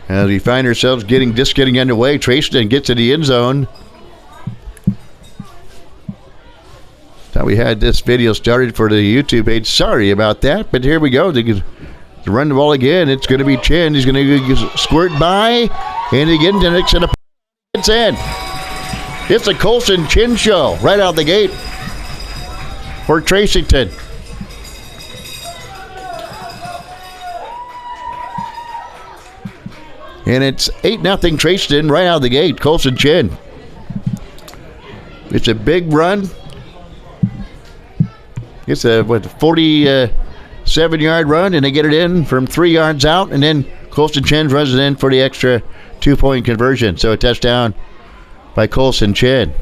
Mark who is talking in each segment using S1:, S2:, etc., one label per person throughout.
S1: As we find ourselves getting underway, Tracyton gets to the end zone. Thought we had this video started for the YouTube page. Sorry about that, but here we go. To run the ball again, it's going to be Chin. He's going to squirt by, and again, it's in. It's a Colson Chin show right out the gate for Tracyton. And it's 8-0 Tracyton right out of the gate. Colson Chin. It's a big run. It's a 47-yard run, and they get it in from 3 yards out, and then Colson Chin runs it in for the extra 2-point conversion. So a touchdown by Colson Chin.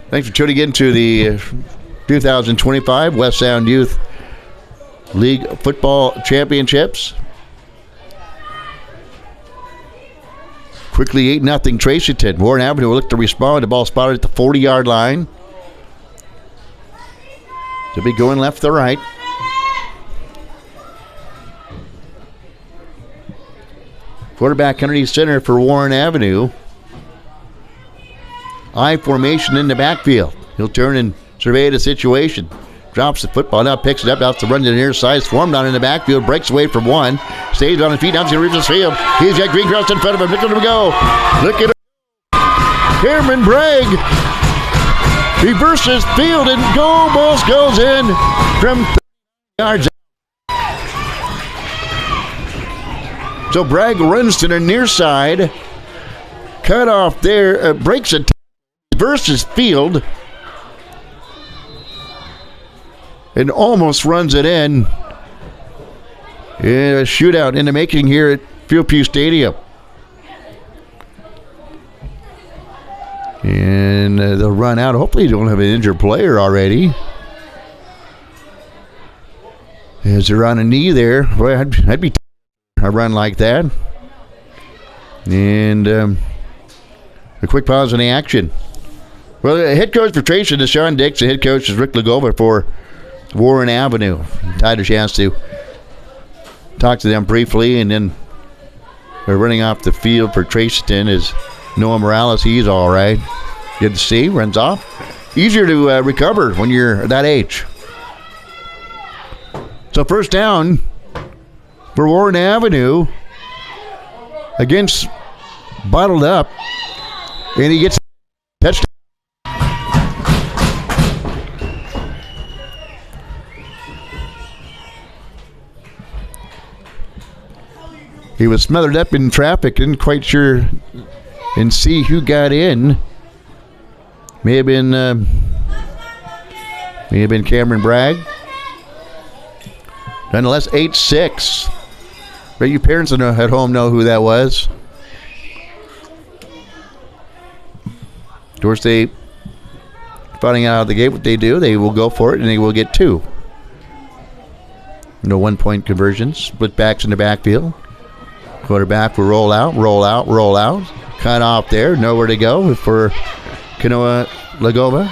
S1: Thanks for tuning in to the 2025 West Sound Youth League Football Championships. Quickly 8-0 Tracyton. Warren Avenue will look to respond. The ball spotted at the 40-yard line. To be going left to right. Quarterback underneath center for Warren Avenue. I formation in the backfield. He'll turn and survey the situation. Drops the football, now picks it up, out to run to the near side, swarmed down in the backfield, breaks away from one, stays on his feet, down to the reaches field. He's got Greencross in front of him. Look at him go. Look at him. Cameron Bragg reverses field and almost goes in from 30 yards. So Bragg runs to the near side, cut off there, breaks it, reverses field, and almost runs it in. A shootout in the making here at Fieldview Stadium. And they'll run out. Hopefully you don't have an injured player already. As they're on a knee there. Boy, I'd be a run like that. And a quick pause in the action. Well, the head coach for Tracyton is Sean Dix. The head coach is Rick Lagova for Warren Avenue. Had a chance to talk to them briefly, and then they're running off the field for Tracyton is Noah Morales. He's all right. Good to see. Runs off. Easier to recover when you're that age. So first down for Warren Avenue against bottled up, and he gets touchdown. He was smothered up in traffic, didn't quite sure and see who got in. May have been Cameron Bragg. Nonetheless, 8-6. But you parents at home know who that was. Of course, they finding out of the gate what they do, they will go for it and they will get 2. No 1-point conversions. Split backs in the backfield. Quarterback will roll out. Cut off there. Nowhere to go for Kanoa Lagova.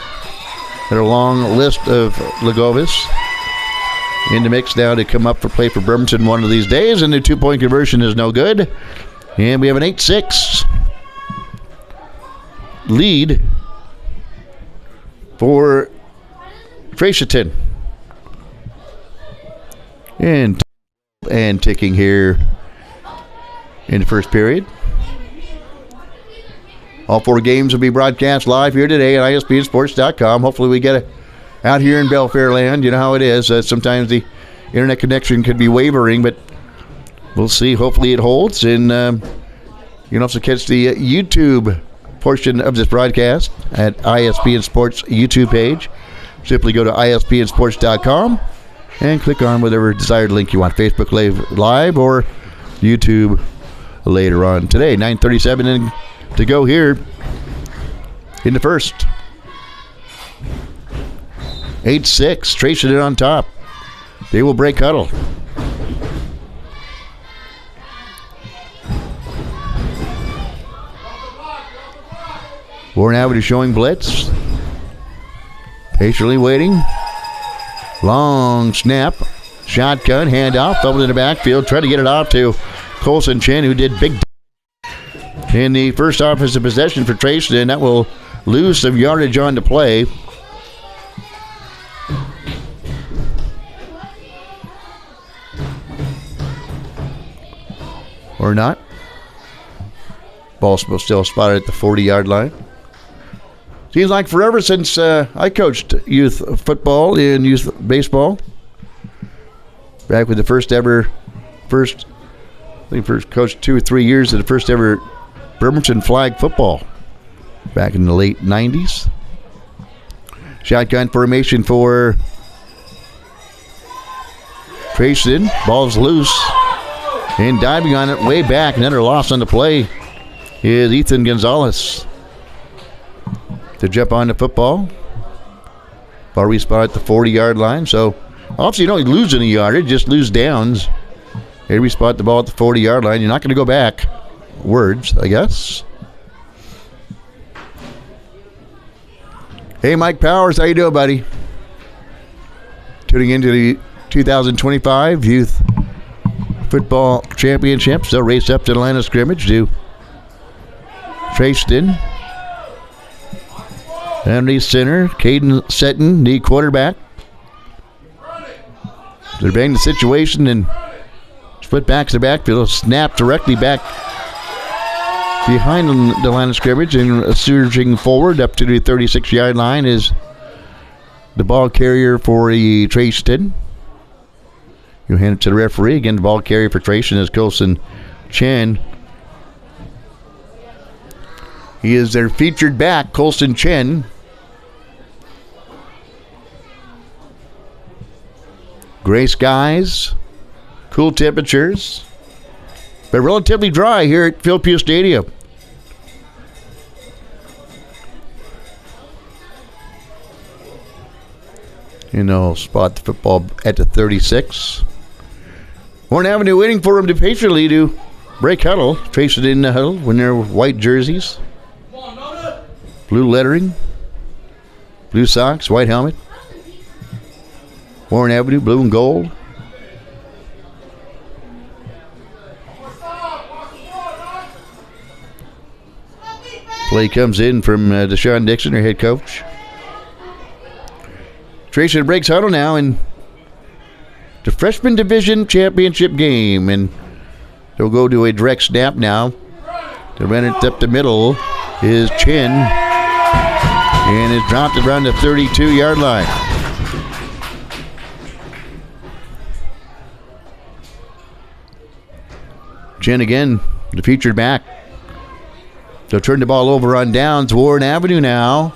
S1: Got a long list of Lagovas in the mix now to come up for play for Bremerton one of these days, and the 2-point conversion is no good. And we have an 8-6 lead for Tracyton. And ticking here in the first period. All 4 games will be broadcast live here today at ISPNsports.com. Hopefully we get it out here in Belfair land. You know how it is. Sometimes the internet connection could be wavering, but we'll see. Hopefully it holds. And you can also catch the YouTube portion of this broadcast at ISPN Sports YouTube page. Simply go to ISPNsports.com and click on whatever desired link you want. Facebook Live or YouTube later on today. 9:37 to go here in the first. 8-6. Tracyton on top. They will break huddle. Warren Avenue showing blitz. Patiently waiting. Long snap. Shotgun, handoff, fumbled in the backfield, tried to get it off to Colson Chin, who did big in the first offensive possession for Tracyton. That will lose some yardage on the play. Or not. Ball still spotted at the 40-yard line. Seems like forever since I coached youth football and youth baseball. Back with the first coached 2 or 3 years of the first ever Bremerton flag football back in the late 90s. Shotgun formation for Tracyton. Ball's loose. And diving on it way back. Another loss on the play is Ethan Gonzalez. To jump on the football. Ball respot at the 40-yard line. So, obviously you don't lose any yardage, just lose downs. They respot the ball at the 40-yard line. You're not going to go back. Words, I guess. Hey, Mike Powers, how you doing, buddy? Tuning into the 2025 Youth Football Championship. Still race up to the line of scrimmage to Tracyton. Underneath center, Caden Seton, the quarterback. They're banging the situation and split back to the backfield. Snap directly back behind the line of scrimmage and surging forward up to the 36-yard line is the ball carrier for the Tracyton. You hand it to the referee. Again, the ball carrier for Tracyton is Colson Chen. He is their featured back, Colson Chen. Gray skies, cool temperatures, but relatively dry here at Phil Pugh Stadium. And they'll spot the football at the 36. Warren Avenue waiting for him to patiently to break huddle. Trace it in the huddle when they're white jerseys. Blue lettering. Blue socks, white helmet. Warren Avenue, blue and gold. Play comes in from Deshaun Dixon, their head coach. Tracyton breaks huddle now in the freshman division championship game, and they'll go to a direct snap now. To run it up the middle is Chin, and it's dropped around the 32-yard line. Chin again, the featured back. They'll turn the ball over on downs. Warren Avenue now.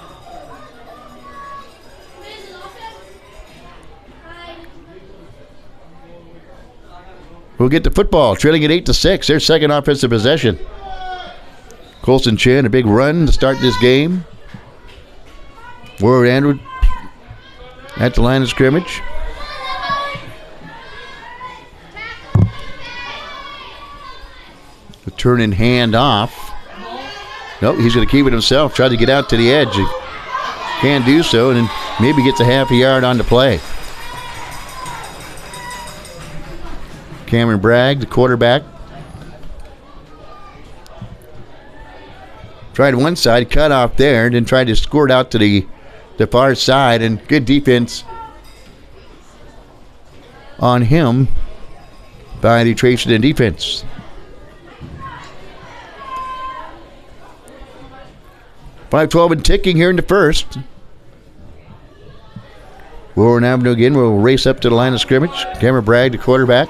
S1: We'll get the football, trailing at 8-6. Their second offensive possession. Colson Chin, a big run to start this game. Warren Andrew at the line of scrimmage. The turn and hand off. Nope, he's going to keep it himself. Tried to get out to the edge. He can do so, and then maybe gets a half a yard on the play. Cameron Bragg, the quarterback. Tried one side, cut off there, and then tried to squirt out to the far side, and good defense on him by the Tracyton defense. .512 and ticking here in the first. Warren Avenue again will race up to the line of scrimmage. Cameron Bragg, the quarterback,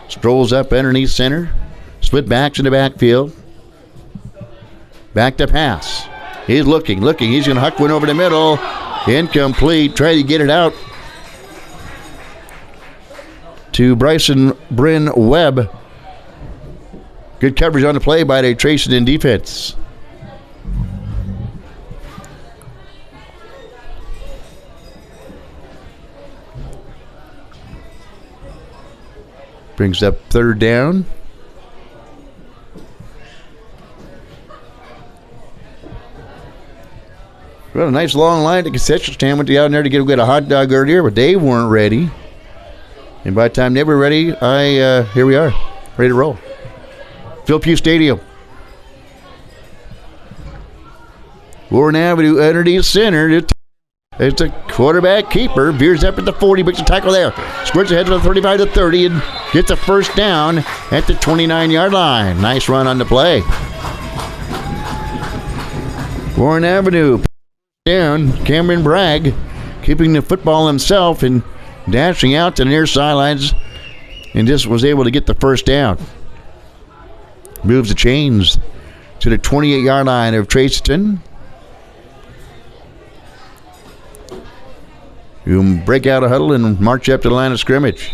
S1: strolls up underneath center. Split backs in the backfield. Back to pass. He's looking. He's going to huck one over the middle. Incomplete. Try to get it out to Bryson Bryn Webb. Good coverage on the play by the Tracyton defense. Brings up third down. Well, a nice long line at the concession stand. Went down there to get a hot dog earlier, but they weren't ready. And by the time they were ready, here we are, ready to roll. Philpue Stadium. Warren Avenue underneath center. It's a quarterback keeper. Veers up at the 40, makes a tackle there. Squirts ahead to the 35 to 30 and gets a first down at the 29-yard line. Nice run on the play. Warren Avenue down. Cameron Bragg keeping the football himself and dashing out to the near sidelines, and just was able to get the first down. Moves the chains to the 28-yard line of Tracyton. You break out a huddle and march up to the line of scrimmage.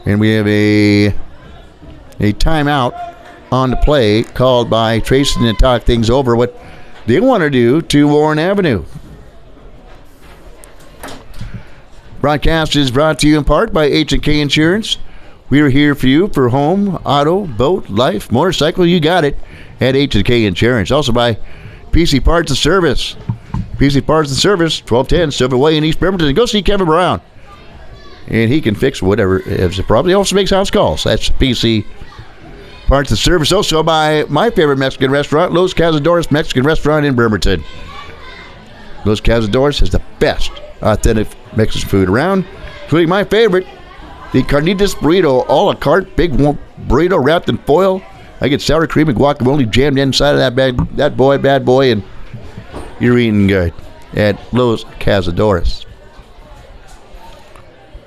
S1: And we have a timeout on the play called by Tracyton to talk things over what they want to do to Warren Avenue. Broadcast is brought to you in part by H&K Insurance. We are here for you for home, auto, boat, life, motorcycle. You got it at H&K Insurance. Also by PC Parts and Service. PC Parts and Service, 1210 Silver Way in East Bremerton. Go see Kevin Brown. And he can fix whatever is the problem. He also makes house calls. That's PC Parts and Service. Also by my favorite Mexican restaurant, Los Cazadores Mexican Restaurant in Bremerton. Los Cazadores has the best authentic Mexican food around, including my favorite, the Carnitas Burrito, a la carte, big burrito wrapped in foil. I get sour cream and guacamole jammed inside of that bad boy, and you're eating good at Los Cazadores.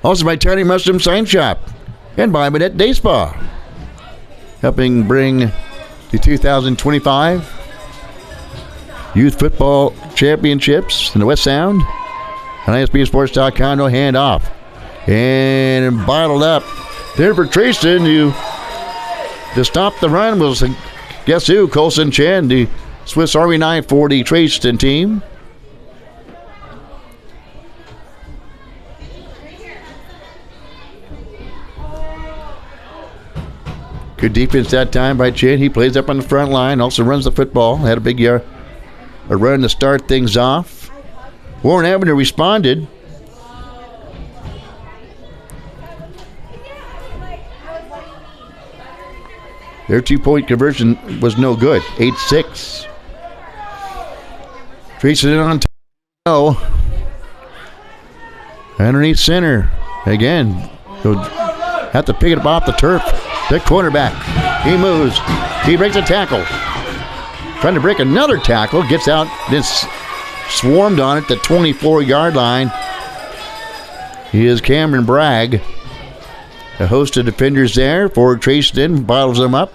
S1: Also by Tiny Mushroom Sign Shop and by Manette Day Spa, helping bring the 2025 Youth Football Championships in the West Sound. On ISBSports.com, no handoff. And bottled up there for Tracyton, who to stop the run was, guess who? Colson Chen, the Swiss Army knife for the Tracyton team. Good defense that time by Chen. He plays up on the front line, also runs the football. Had a big a run to start things off. Warren Avenue responded. Their two-point conversion was no good. 8-6. Tracyton on top. Underneath center. Again. Have to pick it up off the turf. The cornerback. He moves. He breaks a tackle. Trying to break another tackle. Gets out. This swarmed on it, the 24-yard line. He is Cameron Bragg. A host of defenders there for Tracyton. Bottles them up.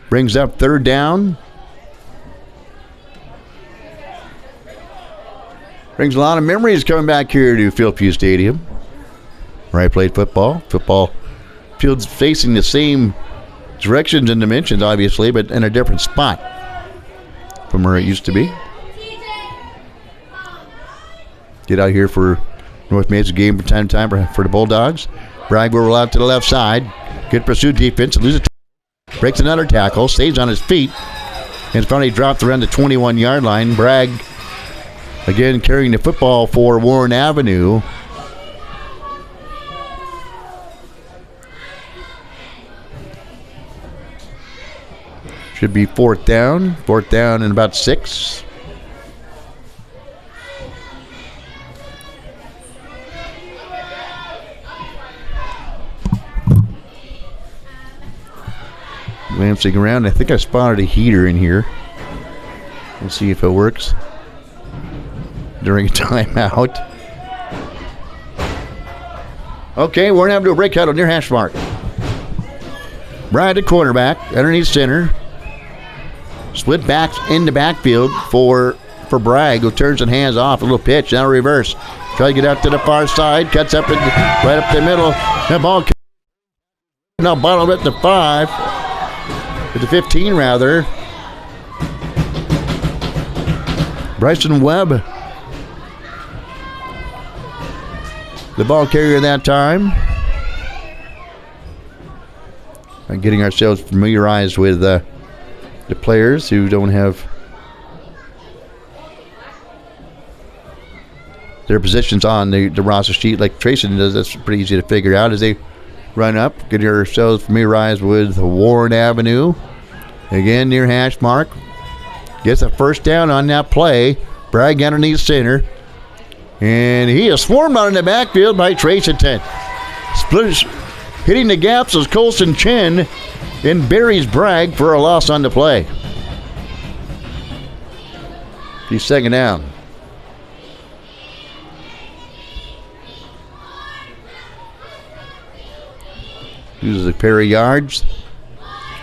S1: Brings up third down. Brings a lot of memories coming back here to Philpue Stadium, where I played football. Football fields facing the same directions and dimensions, obviously, but in a different spot from where it used to be. Get out here for North Mesa game from time to time for the Bulldogs. Bragg will roll out to the left side. Good pursuit defense. Loses. Breaks another tackle. Stays on his feet. And finally dropped around the 21-yard line. Bragg, again, carrying the football for Warren Avenue. Should be fourth down. Fourth down and about 6. Glancing around, I think I spotted a heater in here. We'll see if it works during a timeout. Okay, we're going to have to do a break out near hash mark. Brad, the quarterback, underneath center. Split back in the backfield for Bragg, who turns and hands off. A little pitch, now reverse. Try to get out to the far side, cuts up right up the middle. The ball now bottled at the 5. At the 15, rather. Bryson Webb, the ball carrier that time. And getting ourselves familiarized with the players who don't have their positions on the roster sheet like Tracyton does. That's pretty easy to figure out as they run up. Get yourselves familiarized with Warren Avenue. Again, near hash mark. Gets a first down on that play. Bragg underneath center. And he is swarmed out in the backfield by Tracyton. Hitting the gaps is Colson Chin and buries Bragg for a loss on the play. He's second down. Uses a pair of yards.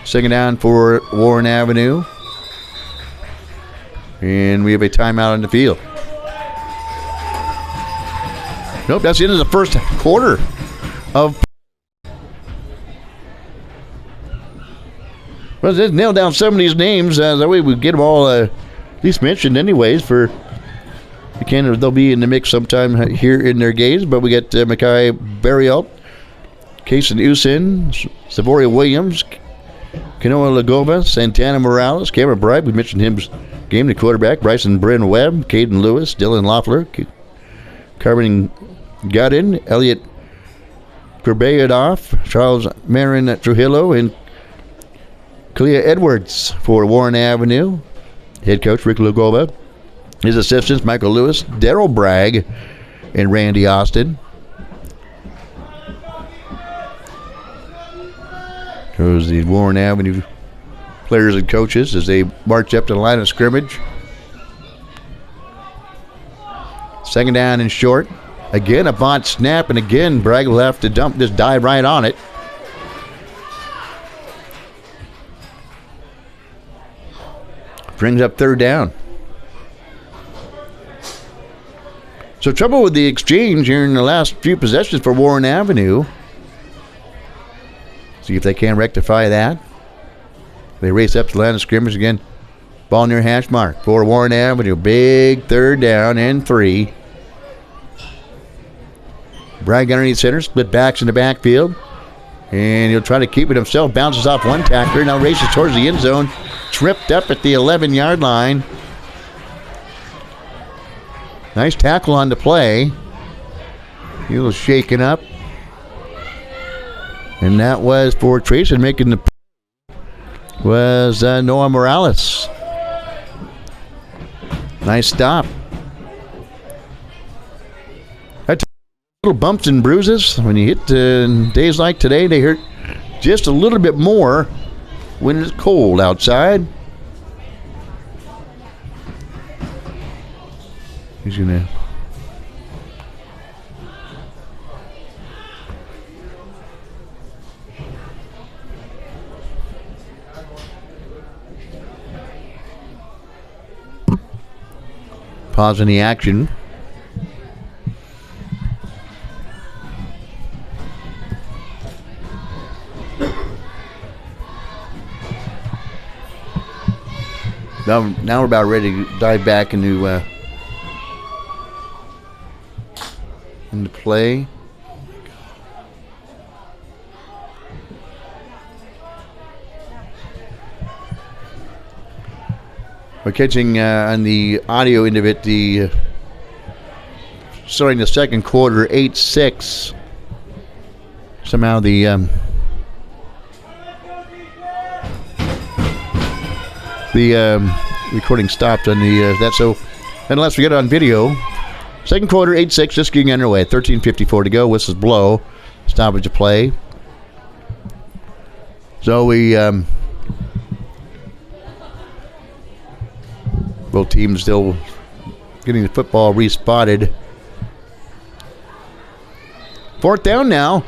S1: Second down for Warren Avenue. And we have a timeout on the field. Nope, that's the end of the first quarter of. Well, let's nail down some of these names. That way we get them all at least mentioned anyways. For the Canada, they'll be in the mix sometime here in their games. But we got Mackay Barrialt, Kason Usin, Savoria Williams, Kanoa Lagova, Santana Morales, Cameron Bright. We mentioned him game, the quarterback. Bryson Bryn Webb, Caden Lewis, Dylan Loeffler, Carmen Godin, Elliot Korbeyadoff, Charles Marin Trujillo, and Kalia Edwards for Warren Avenue. Head coach Rick Lagova. His assistants Michael Lewis, Daryl Bragg, and Randy Austin. Shows the Warren Avenue players and coaches as they march up to the line of scrimmage. Second down and short. Again, a bot snap, and again, Bragg will have to just dive right on it. Brings up third down. So trouble with the exchange here in the last few possessions for Warren Avenue. See if they can rectify that. They race up to the line of scrimmage again. Ball near hash mark for Warren Avenue. Big third down and 3. Bragg underneath center. Split backs in the backfield. And he'll try to keep it himself. Bounces off one tackler. Now races towards the end zone. Tripped up at the 11-yard line. Nice tackle on the play. He was shaken up. And that was for Tracyton making the was Noah Morales. Nice stop. Little bumps and bruises. When you hit days like today, they hurt just a little bit more when it's cold outside. He's going to pause in the action. Now we're about ready to dive back into play. We're catching on the audio end of it, starting the second quarter, 8-6. Somehow the recording stopped on that. So unless we get it on video, second quarter, 8-6, just getting underway. 13:54 to go. Whistles blow. Stoppage of play. So we both teams still getting the football respotted. Fourth down now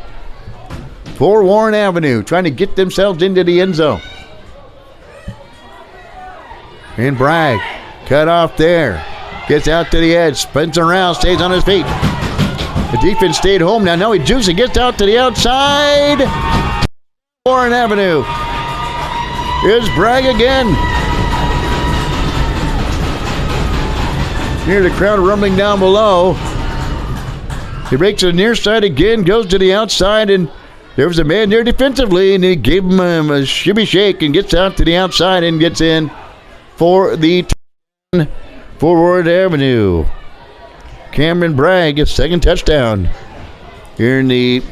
S1: for Warren Avenue, trying to get themselves into the end zone. And Bragg cut off there. Gets out to the edge, spins around, stays on his feet. The defense stayed home. Now he jukes and gets out to the outside. Warren Avenue. Here's Bragg again. Hear the crowd rumbling down below. He breaks to the near side again, goes to the outside, and there was a man there defensively, and he gave him a shimmy shake and gets out to the outside and gets in for the for Warren Avenue. Cameron Bragg, his second touchdown here in the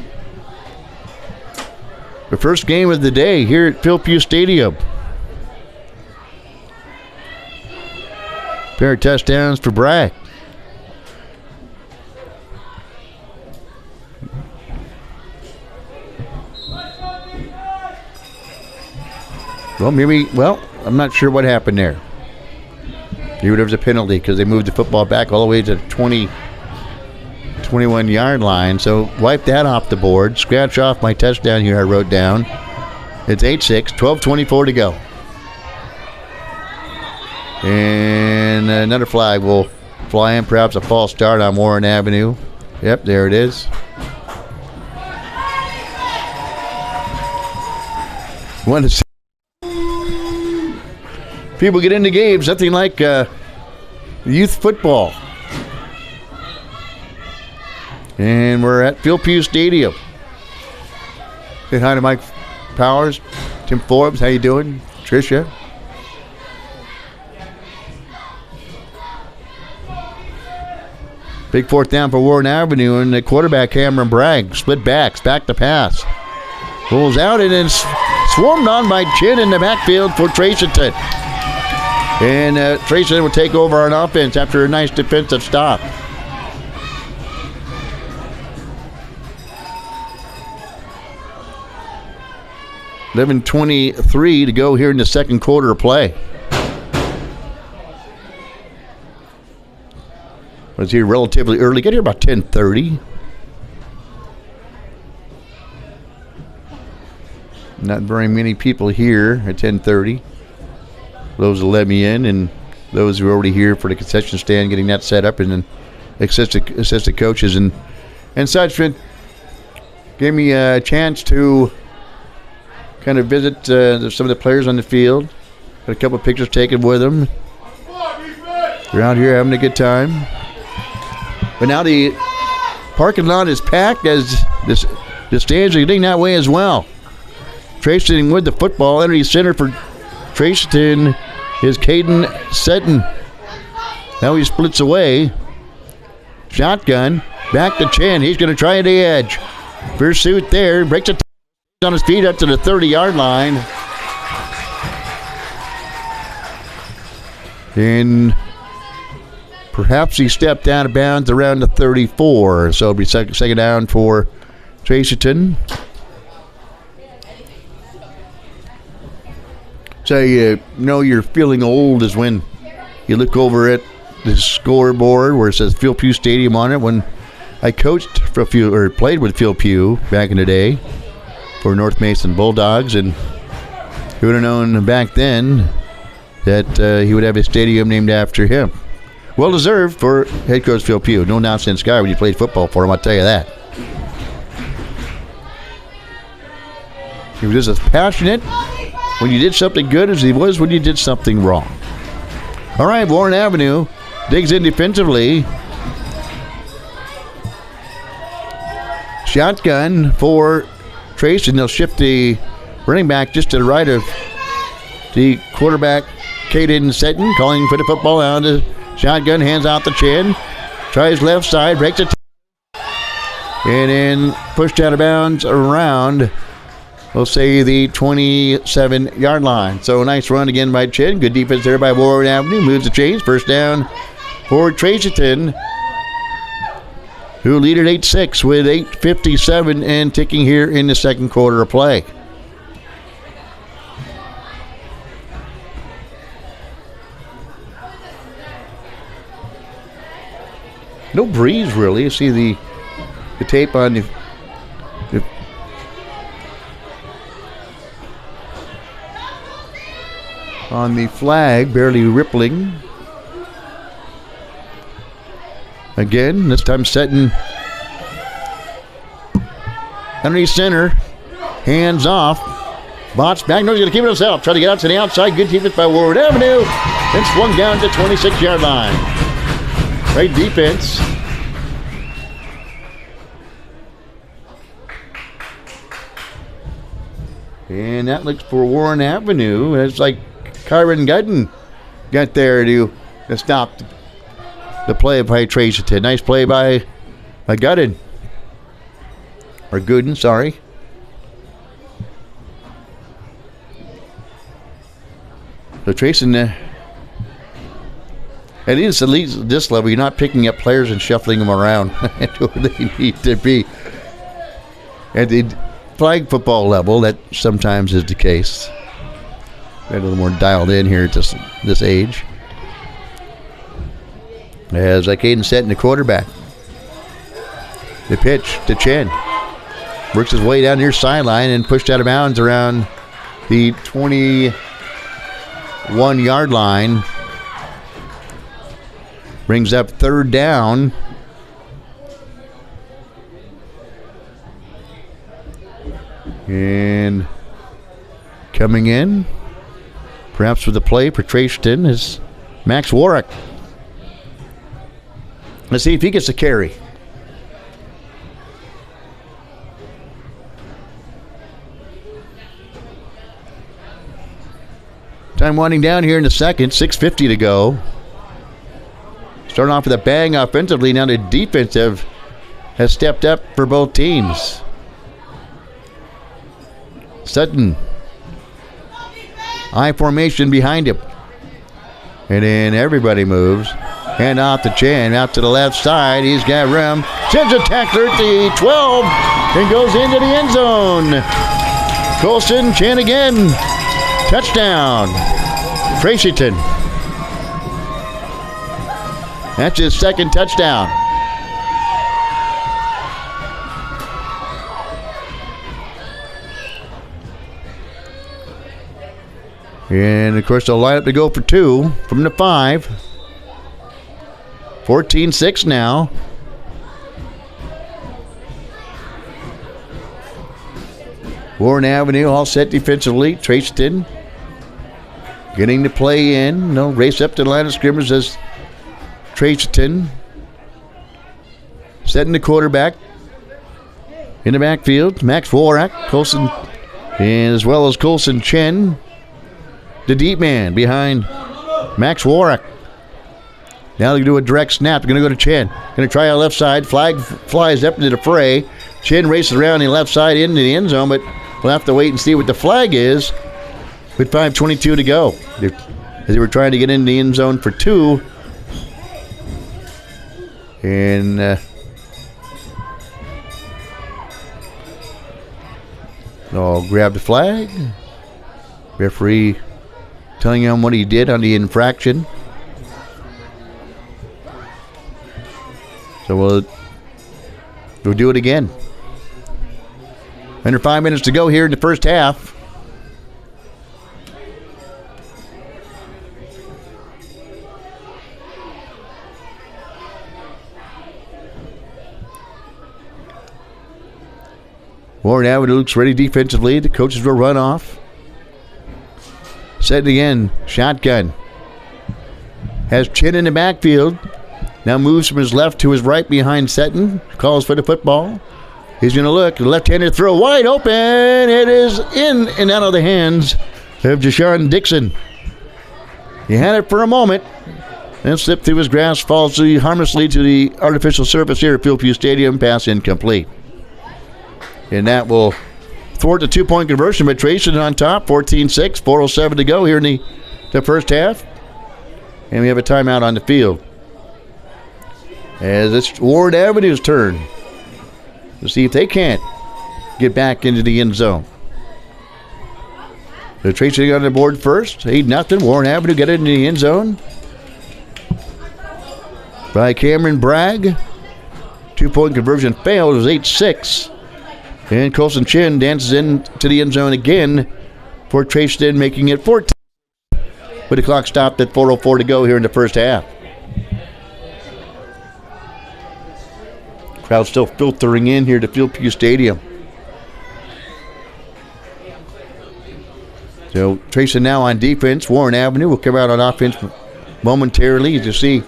S1: first game of the day here at Philpue Stadium. Pair of touchdowns for Bragg. Well, I'm not sure what happened there. There was a penalty because they moved the football back all the way to the 21-yard line. So wipe that off the board. Scratch off my touchdown here I wrote down. It's 8-6, 12:24 to go. And another flag will fly in, perhaps a false start on Warren Avenue. Yep, there it is. Want to see people get into games, nothing like youth football. And we're at Philpue Stadium. Say hi to Mike Powers, Tim Forbes, how you doing? Tricia. Big fourth down for Warren Avenue, and the quarterback Cameron Bragg split backs, back to pass. Pulls out and then swarmed on by Chin in the backfield for Tracyton. And Tracyton will take over on offense after a nice defensive stop. $11:23 to go here in the second quarter of play. Was here relatively early. Get here about 10:30. Not very many people here at 10:30. Those who let me in, and those who are already here for the concession stand, getting that set up, and then assistant coaches and such. Gave me a chance to kind of visit some of the players on the field. Got a couple of pictures taken with them. They're out here having a good time. But now the parking lot is packed as the stands are getting that way as well. Tracyton with the football. Entering center for Tracyton is Caden Seton. Now he splits away. Shotgun. Back to Chin. He's going to try the edge. Pursuit there. Breaks it on his feet up to the 30-yard line. And perhaps he stepped out of bounds around the 34. So it'll be second down for Tracyton. So you know you're feeling old is when you look over at the scoreboard where it says Philpue Stadium on it. When I coached for played with Philpue back in the day for North Mason Bulldogs, and who would have known back then that he would have a stadium named after him. Well deserved for head coach Philpue. No nonsense guy when you played football for him, I'll tell you that. He was just as passionate when you did something good as he was when you did something wrong. All right, Warren Avenue digs in defensively. Shotgun for Trace, and they'll shift the running back just to the right of the quarterback, Caden Seton, calling for the football out of shotgun, hands out the Chin, tries left side, breaks it, and then pushed out of bounds around, we'll say, the 27-yard line. So a nice run again by Chin. Good defense there by Warren Avenue. Moves the chains. First down for Tracyton, who lead at 8-6 with 8:57 and ticking here in the second quarter of play. No breeze really. You see the tape on the flag, barely rippling. Again, this time Seton underneath center, hands off, bots back. No, he's going to keep it himself. Try to get out to the outside. Good defense by Warren Avenue. Then swung down to 26-yard line. Great defense. And that looks for Warren Avenue. It's like Kyron Gudden got there to stop the play by Tracyton. Nice play by Gooden. Or Gooden, sorry. So Tracyton, at least this level, you're not picking up players and shuffling them around to where they need to be. At the flag football level, that sometimes is the case. Got a little more dialed in here at this age. As Caden setting the quarterback. The pitch to Chen. Works his way down near sideline and pushed out of bounds around the 21-yard line. Brings up third down. And coming in, perhaps with the play for Tracyton, is Max Warwick. Let's see if he gets a carry. Time winding down here in the second, 6:50 to go. Starting off with a bang offensively, now the defensive has stepped up for both teams. Sutton, I formation behind him. And then everybody moves. Hand off to Chen, out to the left side. He's got room. Sends a tackler at the 12 and goes into the end zone. Colson, Chen again. Touchdown. Tracyton. That's his second touchdown. And, of course, they'll line up to go for two from the 5. 14-6 now. Warren Avenue all set defensively. Tracyton getting the play in. No race up to the line of scrimmage as Tracyton setting the quarterback in the backfield. Max Warwick, Colson, and as well as Colson Chen. The deep man behind Max Warwick. Now they do a direct snap. They're going to go to Chen. Going to try on the left side. Flag flies up into the fray. Chen races around the left side into the end zone, but we'll have to wait and see what the flag is with 5:22 to go. As they were trying to get into the end zone for 2. And they'll grab the flag. Referee telling him what he did on the infraction. So we'll do it again. Under 5 minutes to go here in the first half. Warren Avenue looks ready defensively. The coaches will run off. Set again. Shotgun. Has Chin in the backfield. Now moves from his left to his right behind Sutton. Calls for the football. He's going to look. The left-handed throw wide open. It is in and out of the hands of Jashawn Dixon. He had it for a moment. Then slipped through his grasp. Falls harmlessly to the artificial surface here at Philview Stadium. Pass incomplete. And that will thwart the 2-point conversion. But Tracyton on top. 14-6. 4:07 to go here in the first half. And we have a timeout on the field. As it's Warren Avenue's turn to see if they can't get back into the end zone. So Tracy on the board first. 8-0. Warren Avenue get into the end zone by Cameron Bragg. 2-point conversion failed. It was 8-6. And Colson Chin dances into the end zone again for Tracyton, making it 14. But the clock stopped at 4:04 to go here in the first half. Crowd still filtering in here to Philview Stadium. So Tracyton now on defense. Warren Avenue will come out on offense momentarily to see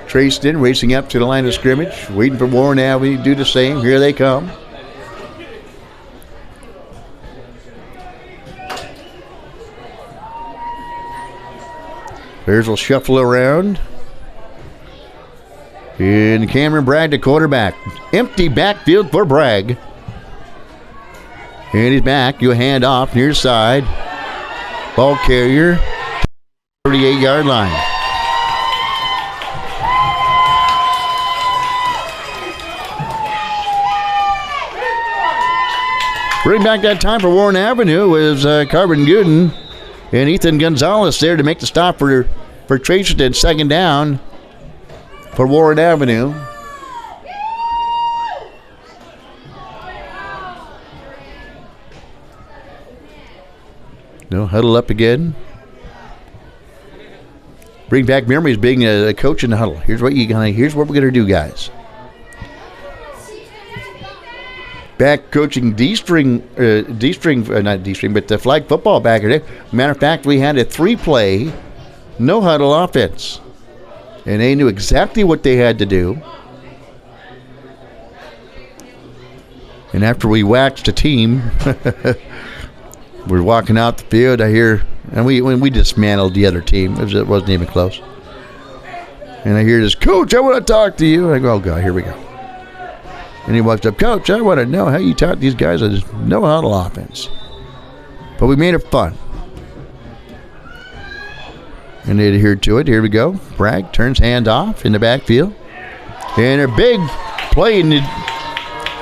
S1: Tracyton racing up to the line of scrimmage, waiting for Warren Avenue to do the same. Here they come. Players will shuffle around. And Cameron Bragg, the quarterback. Empty backfield for Bragg. And he's back. You hand off near side. Ball carrier. 38-yard line. Bring back that time for Warren Avenue was Carvin Gooden and Ethan Gonzalez there to make the stop for Tracyton. Second down for Warren Avenue. No, huddle up again. Bring back memories being a coach in the huddle. Here's what we're gonna do, guys. Back coaching not D-string, but the flag football back there. Matter of fact, we had a 3-play, no huddle offense. And they knew exactly what they had to do. And after we waxed a team, we're walking out the field, I hear, and we dismantled the other team. It wasn't even close. And I hear this, Coach, I want to talk to you. I go, oh, God, here we go. And he walks up, Coach, I want to know how you taught these guys a no huddle offense. But we made it fun. And they adhered to it. Here we go. Bragg turns hand off in the backfield. And a big play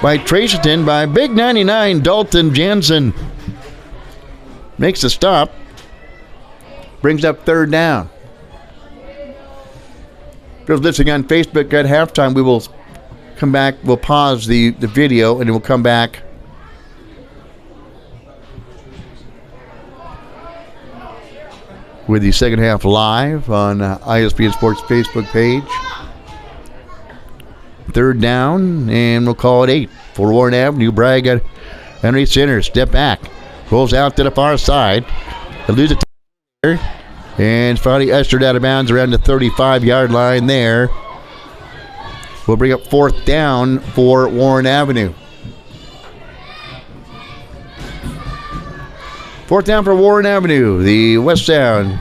S1: by Tracyton by big 99, Dalton Jansen. Makes the stop. Brings up third down. For those listening on Facebook at halftime, we will come back. We'll pause the video and we'll come back. With the second half live on ISBN Sports Facebook page. Third down, and we'll call it 8 for Warren Avenue. Bragg at Henry Center. Step back. Rolls out to the far side. They lose it there. And finally ushered out of bounds around the 35-yard line there. We'll bring up fourth down for Warren Avenue. Fourth down for Warren Avenue, the West Sound.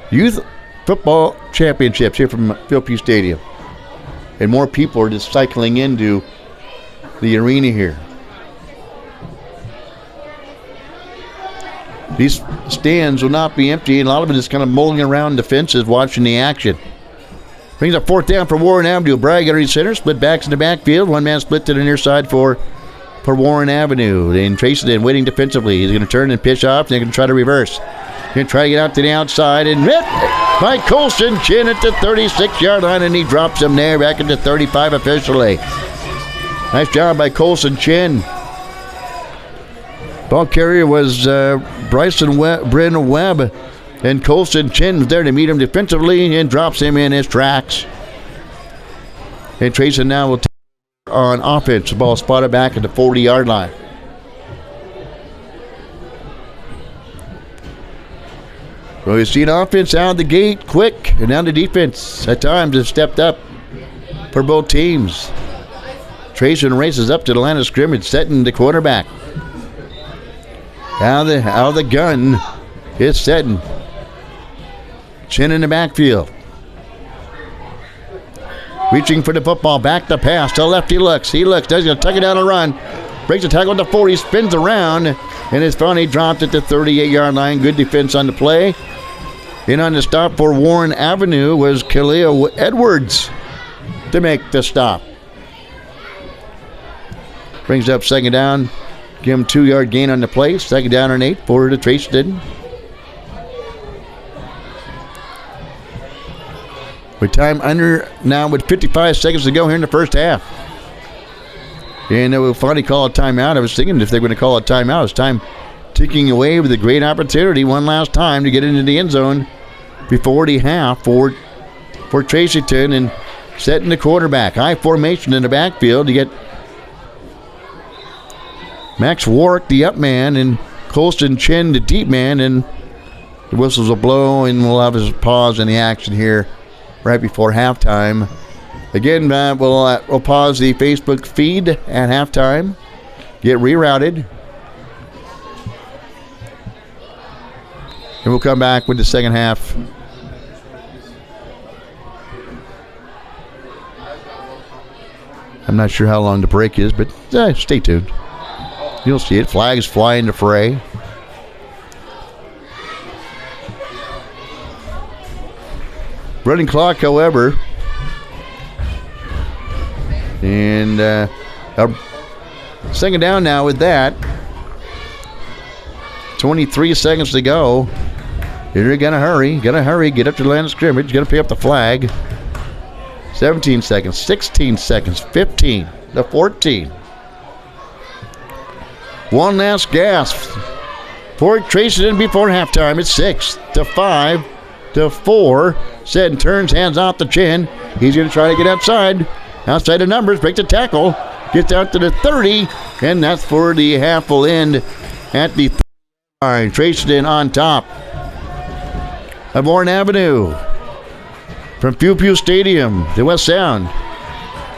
S1: Youth Football Championships here from Philpue Stadium. And more people are just cycling into the arena here. These stands will not be empty, and a lot of it is kind of mulling around the fences watching the action. Brings up fourth down for Warren Avenue. Bragg at center, split backs in the backfield. One man split to the near side for Warren Avenue. Then Tracyton waiting defensively. He's going to turn and pitch off, and they're going to try to reverse. Going to try to get out to the outside, and hit by Colson Chin at the 36-yard line, and he drops him there back into 35 officially. Nice job by Colson Chin. Ball carrier was Brennan Webb, and Colson Chin was there to meet him defensively and drops him in his tracks. And Tracyton now will take on offense. The ball spotted back at the 40-yard line. Well, you see an offense out of the gate quick, and now the defense at times has stepped up for both teams. Tracyton races up to the line of scrimmage, setting the quarterback. Out of the gun is Seton. Chin in the backfield. Reaching for the football, back to pass. To left he looks. Does he tuck it down and run. Breaks the tackle at the 40, spins around, and is finally dropped at the 38-yard line. Good defense on the play. In on the stop for Warren Avenue was Khalil Edwards to make the stop. Brings up second down. Give him 2-yard gain on the play. Second down and 8 for the Tracyton. With time under now with 55 seconds to go here in the first half. And they will finally call a timeout. I was thinking if they're going to call a timeout, it's time ticking away with a great opportunity one last time to get into the end zone before the half for Tracyton, and setting the quarterback. High formation in the backfield to get Max Warwick, the up man, and Colston Chin, the deep man, and the whistles will blow, and we'll have a pause in the action here right before halftime. Again, we'll pause the Facebook feed at halftime, get rerouted. And we'll come back with the second half. I'm not sure how long the break is, but stay tuned. You'll see it. Flags fly in the fray. Running clock, however. And second down now with that. 23 seconds to go. You're going to hurry. Get up to the line of scrimmage. Got to pick up the flag. 17 seconds, 16 seconds, 15 to 14. One last gasp for Tracyton before halftime. It's 6 to 5 to 4. Seddon turns, hands off the chin. He's going to try to get outside the numbers, break the tackle, gets out to the 30, and that's for the half will end at the 30 line. Tracyton on top of Warren Avenue. From Pew Pew Stadium, the West Sound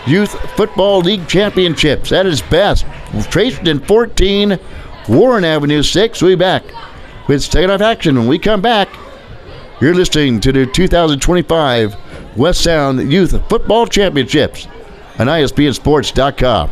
S1: Youth Football League Championships at its best. Tracyton 14, Warren Avenue 6. We'll be back with second half action when we come back. You're listening to the 2025 West Sound Youth Football Championships on ISBNsports.com.